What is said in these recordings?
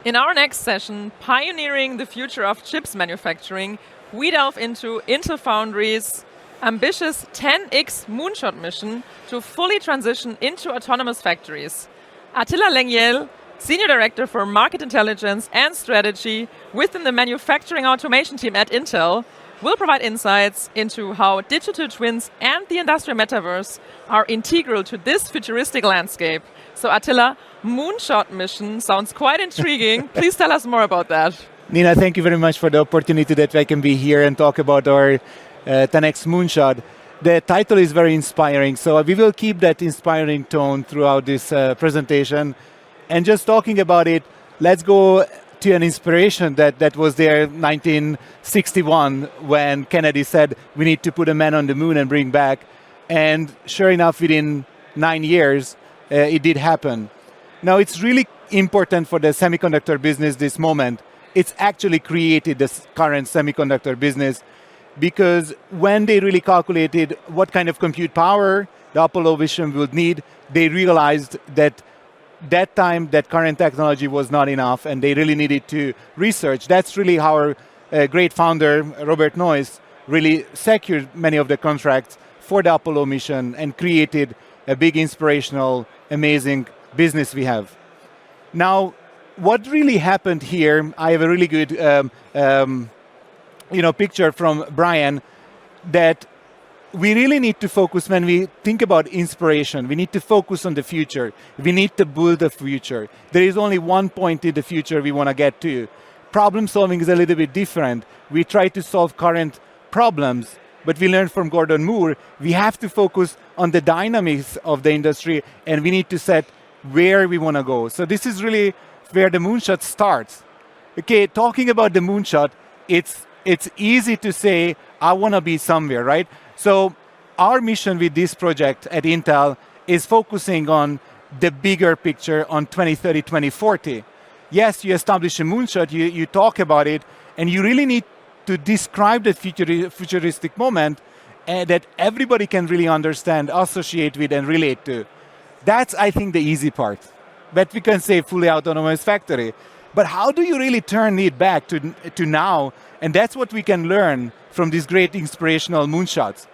In our next session, Pioneering the Future of Chips Manufacturing, we delve into Intel Foundry's ambitious 10x moonshot mission to fully transition into autonomous factories. Attila Lengyel, Senior Director for Market Intelligence and Strategy within the Manufacturing Automation team at Intel, will provide insights into how digital twins and the industrial metaverse are integral to this futuristic landscape. So Attila, moonshot mission sounds quite intriguing. Please tell us more about that. Nina, thank you very much for the opportunity that I can be here and talk about our 10x moonshot. The title is very inspiring, so we will keep that inspiring tone throughout this presentation. And just talking about it, let's go to an inspiration that was there in 1961 when Kennedy said we need to put a man on the moon and bring back. And sure enough, within 9 years, it did happen. Now, it's really important for the semiconductor business this moment. It's actually created this current semiconductor business because when they really calculated what kind of compute power the Apollo mission would need, they realized that time that current technology was not enough and they really needed to research. That's really how our great founder, Robert Noyce, really secured many of the contracts for the Apollo mission and created a big, inspirational, amazing business we have. Now, what really happened here, I have a really good picture from Brian that we really need to focus when we think about inspiration. We need to focus on the future. We need to build the future. There is only one point in the future we want to get to. Problem solving is a little bit different. We try to solve current problems, but we learned from Gordon Moore, we have to focus on the dynamics of the industry and we need to set where we want to go. So this is really where the moonshot starts. Okay, talking about the moonshot, it's easy to say, I want to be somewhere, right? So our mission with this project at Intel is focusing on the bigger picture on 2030, 2040. Yes, you establish a moonshot, you talk about it, and you really need to describe the futuristic moment that everybody can really understand, associate with, and relate to. That's, I think, the easy part. But we can say fully autonomous factory. But how do you really turn it back to now? And that's what we can learn from these great inspirational moonshots.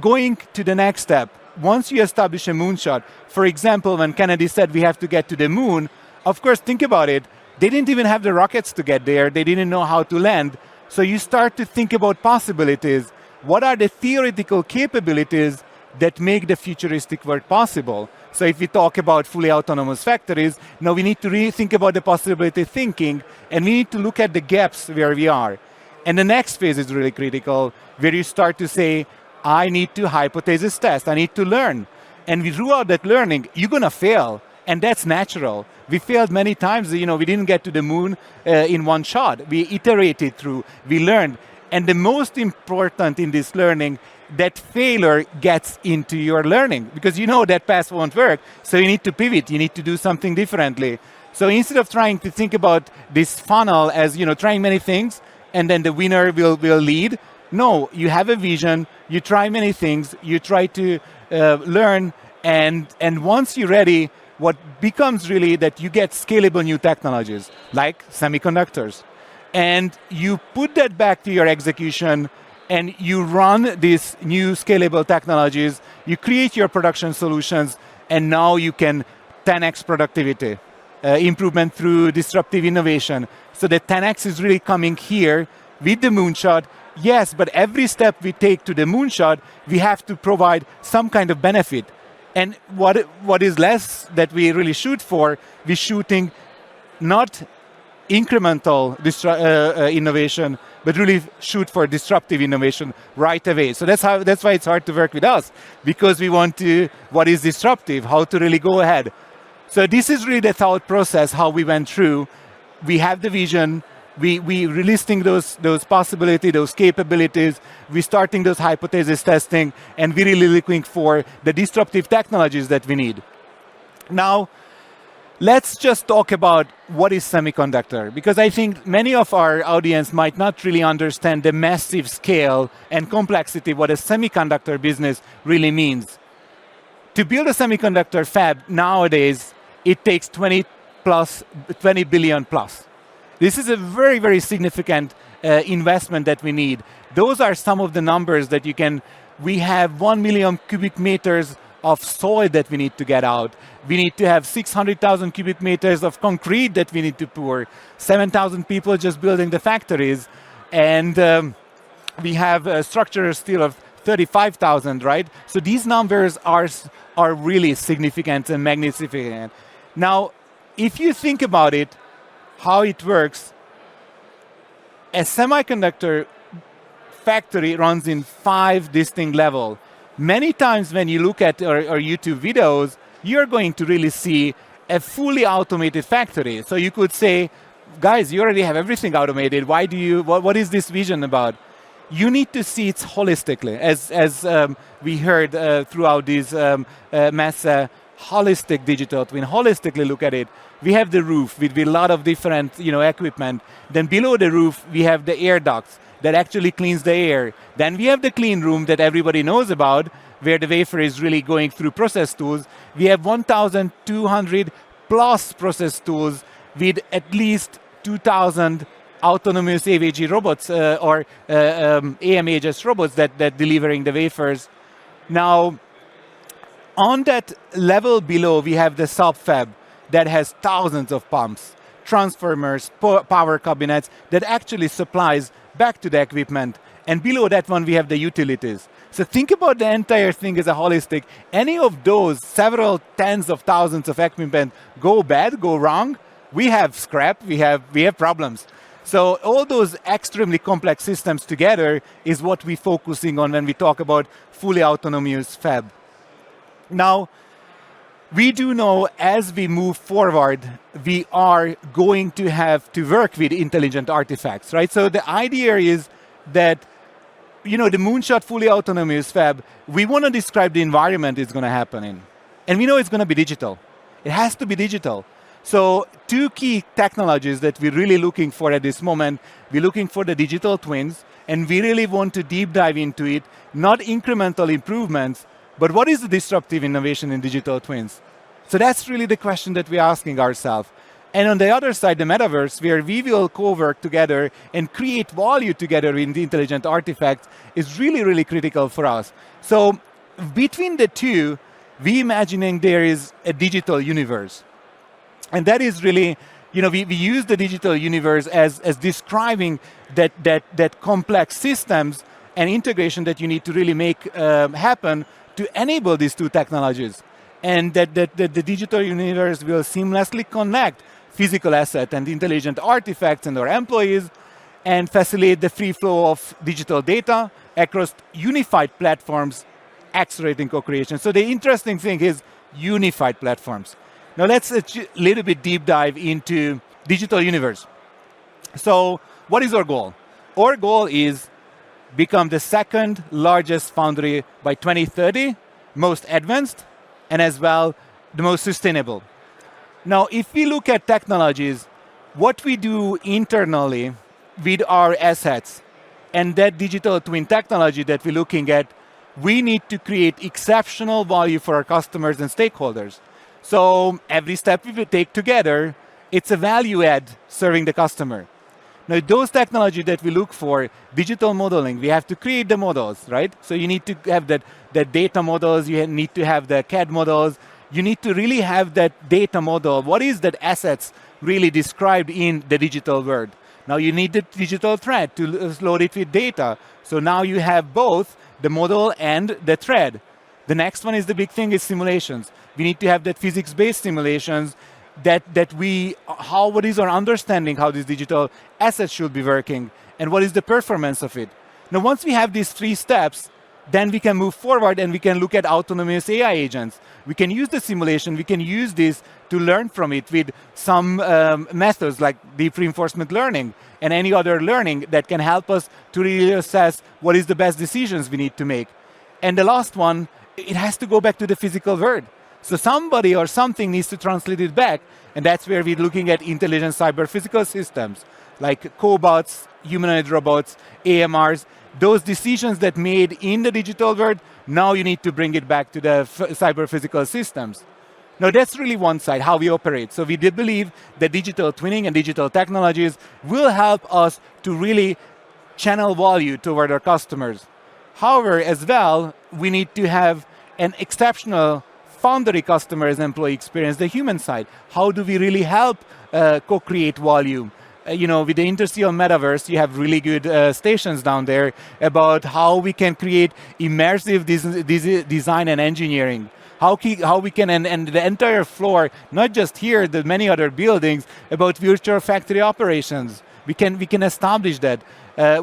Going to the next step, once you establish a moonshot, for example, when Kennedy said we have to get to the moon, of course, think about it, they didn't even have the rockets to get there, they didn't know how to land. So you start to think about possibilities. What are the theoretical capabilities that make the futuristic world possible? So if we talk about fully autonomous factories, now we need to really think about the possibility thinking, and we need to look at the gaps where we are. And the next phase is really critical, where you start to say, I need to hypothesis test, I need to learn. And throughout that learning, you're going to fail, and that's natural. We failed many times, we didn't get to the moon in one shot. We iterated through, we learned. And the most important in this learning, that failure gets into your learning because you know that path won't work, so you need to pivot, you need to do something differently. So instead of trying to think about this funnel as trying many things and then the winner will lead, no, you have a vision, you try many things, you try to learn, and once you're ready, what becomes really that you get scalable new technologies like semiconductors. And you put that back to your execution and you run these new scalable technologies, you create your production solutions, and now you can 10x productivity, improvement through disruptive innovation. So the 10x is really coming here with the moonshot. Yes, but every step we take to the moonshot, we have to provide some kind of benefit. And what is less that we really shoot for, we're shooting not incremental innovation, but really shoot for disruptive innovation right away. So that's why it's hard to work with us, because we want to, what is disruptive, how to really go ahead. So this is really the thought process, how we went through. We have the vision, we listing those possibilities, those capabilities, we starting those hypothesis testing, and we're really looking for the disruptive technologies that we need. Now, let's just talk about what is semiconductor, because I think many of our audience might not really understand the massive scale and complexity what a semiconductor business really means. To build a semiconductor fab nowadays, it takes 20 plus 20 billion plus. This is a very, very significant investment that we need. Those are some of the numbers that you can, we have 1 million cubic meters of soil that we need to get out. We need to have 600,000 cubic meters of concrete that we need to pour. 7,000 people just building the factories. And we have a structural steel of 35,000, right? So these numbers are really significant and magnificent. Now, if you think about it, how it works, a semiconductor factory runs in 5 distinct levels. Many times when you look at our YouTube videos, you're going to really see a fully automated factory. So you could say, guys, you already have everything automated. Why do you, what is this vision about? You need to see it holistically, as we heard throughout this messe, holistic digital twin, holistically look at it. We have the roof with a lot of different equipment. Then below the roof, we have the air ducts that actually cleans the air. Then we have the clean room that everybody knows about, where the wafer is really going through process tools. We have 1,200 plus process tools with at least 2,000 autonomous AVG robots or AMHS robots that delivering the wafers. Now, on that level below, we have the sub-fab that has thousands of pumps, transformers, power cabinets that actually supplies back to the equipment. And below that one, we have the utilities. So think about the entire thing as a holistic. Any of those several tens of thousands of equipment go bad, go wrong, we have scrap, we have problems. So all those extremely complex systems together is what we're focusing on when we talk about fully autonomous fab. Now, we do know as we move forward, we are going to have to work with intelligent artifacts, right? So the idea is that, the Moonshot fully autonomous fab, we want to describe the environment it's going to happen in. And we know it's going to be digital. It has to be digital. So 2 key technologies that we're really looking for at this moment, we're looking for the digital twins, and we really want to deep dive into it, not incremental improvements, but what is the disruptive innovation in digital twins? So that's really the question that we're asking ourselves. And on the other side, the metaverse, where we will co-work together and create value together in the intelligent artifacts, is really, really critical for us. So between the two, we imagining there is a digital universe. And that is really, we use the digital universe as describing that complex systems and integration that you need to really make happen to enable these 2 technologies. And that the digital universe will seamlessly connect physical asset and intelligent artifacts and our employees and facilitate the free flow of digital data across unified platforms, accelerating co-creation. So the interesting thing is unified platforms. Now let's a little bit deep dive into digital universe. So what is our goal? Our goal is become the 2nd largest foundry by 2030, most advanced, and as well the most sustainable. Now, if we look at technologies, what we do internally with our assets and that digital twin technology that we're looking at, we need to create exceptional value for our customers and stakeholders. So every step we take together, it's a value add serving the customer. Now, those technology that we look for, digital modeling, we have to create the models, right? So you need to have that data models, you need to have the CAD models, you need to really have that data model. What is that assets really described in the digital world? Now you need the digital thread to load it with data. So now you have both the model and the thread. The next one is the big thing is simulations. We need to have that physics-based simulations what is our understanding how these digital assets should be working and what is the performance of it. Now, once we have these 3 steps, then we can move forward and we can look at autonomous AI agents. We can use the simulation, we can use this to learn from it with some methods like deep reinforcement learning and any other learning that can help us to really assess what is the best decisions we need to make. And the last one, it has to go back to the physical world. So somebody or something needs to translate it back, and that's where we're looking at intelligent cyber-physical systems, like cobots, humanoid robots, AMRs, those decisions that made in the digital world, now you need to bring it back to the cyber-physical systems. Now that's really one side, how we operate. So we did believe that digital twinning and digital technologies will help us to really channel value toward our customers. However, as well, we need to have an exceptional Foundry customers employee experience, the human side. How do we really help co-create value? With the Interseal Metaverse, you have really good stations down there about how we can create immersive design and engineering. How we can, and the entire floor, not just here, the many other buildings, about virtual factory operations. We can establish that.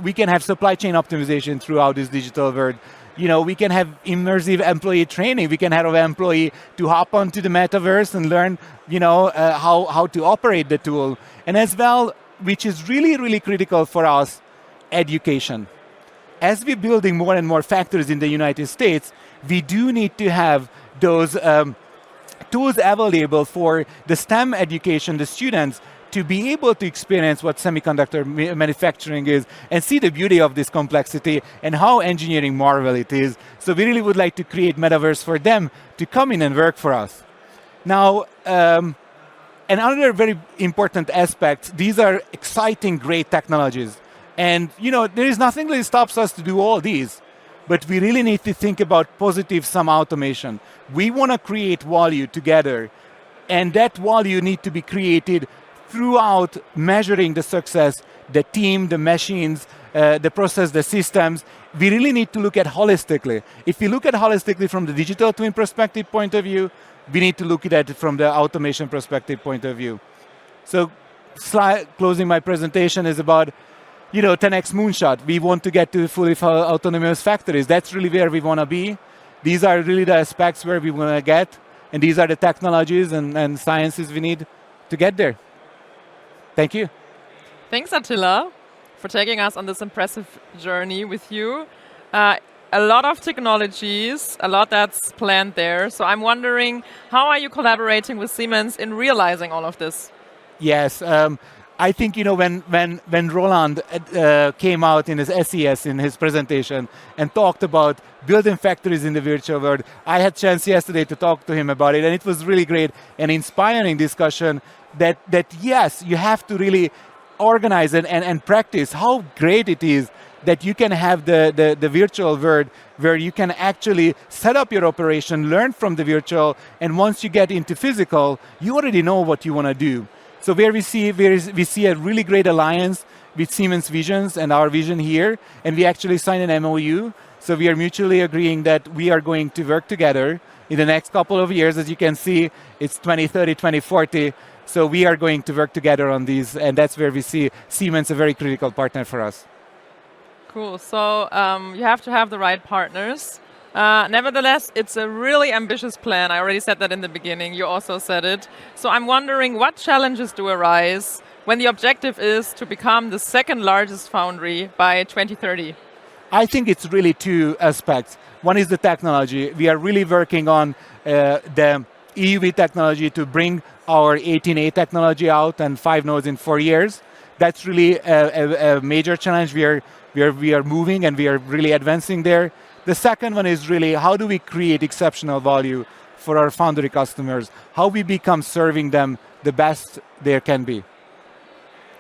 We can have supply chain optimization throughout this digital world. We can have immersive employee training. We can have an employee to hop onto the metaverse and learn, how to operate the tool. And as well, which is really, really critical for us, education. As we're building more and more factories in the United States, we do need to have those tools available for the STEM education, the students, to be able to experience what semiconductor manufacturing is and see the beauty of this complexity and how engineering marvel it is. So we really would like to create metaverse for them to come in and work for us. Now, another very important aspect, these are exciting, great technologies. And there is nothing that stops us to do all these, but we really need to think about positive sum automation. We want to create value together, and that value needs to be created throughout measuring the success, the team, the machines, the process, the systems. We really need to look at holistically. If we look at holistically from the digital twin perspective point of view, we need to look at it from the automation perspective point of view. So closing my presentation is about 10x moonshot. We want to get to fully autonomous factories. That's really where we want to be. These are really the aspects where we want to get, and these are the technologies and sciences we need to get there. Thank you. Thanks, Attila, for taking us on this impressive journey with you. A lot of technologies, a lot that's planned there. So I'm wondering, how are you collaborating with Siemens in realizing all of this? Yes, I think when Roland came out in his SES in his presentation and talked about building factories in the virtual world, I had a chance yesterday to talk to him about it, and it was really great and inspiring discussion that yes, you have to really organize and practice how great it is that you can have the virtual world where you can actually set up your operation, learn from the virtual, and once you get into physical, you already know what you want to do. So where we see a really great alliance with Siemens Visions and our vision here, and we actually signed an MOU. So we are mutually agreeing that we are going to work together in the next couple of years. As you can see, it's 2030, 2040. So we are going to work together on these, and that's where we see Siemens a very critical partner for us. Cool. So you have to have the right partners. Nevertheless, it's a really ambitious plan. I already said that in the beginning. You also said it. So I'm wondering, what challenges do arise when the objective is to become the second largest foundry by 2030? I think it's really two aspects. One is the technology. We are really working on the EUV technology to bring our 18A technology out and 5 nodes in 4 years. That's really a major challenge. We are moving and we are really advancing there. The second one is really how do we create exceptional value for our foundry customers? How we become serving them the best there can be.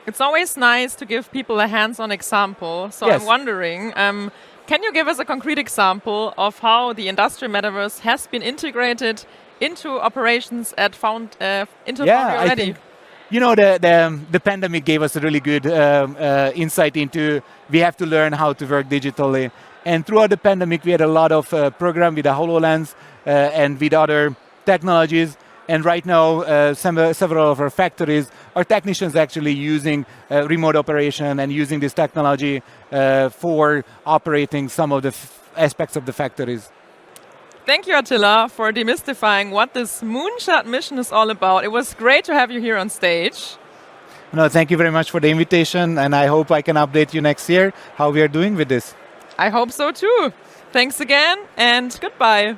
It's always nice to give people a hands-on example. So yes. I'm wondering, can you give us a concrete example of how the industrial metaverse has been integrated into operations at Intel Foundry already? The pandemic gave us a really good insight into we have to learn how to work digitally. And throughout the pandemic, we had a lot of program with the HoloLens and with other technologies. And right now, several of our factories, our technicians actually using remote operation and using this technology for operating some of the aspects of the factories. Thank you, Attila, for demystifying what this Moonshot mission is all about. It was great to have you here on stage. No, thank you very much for the invitation, and I hope I can update you next year how we are doing with this. I hope so too. Thanks again, and goodbye.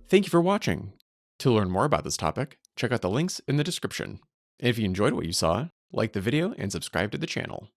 Thank you for watching. To learn more about this topic, check out the links in the description. And if you enjoyed what you saw, like the video and subscribe to the channel.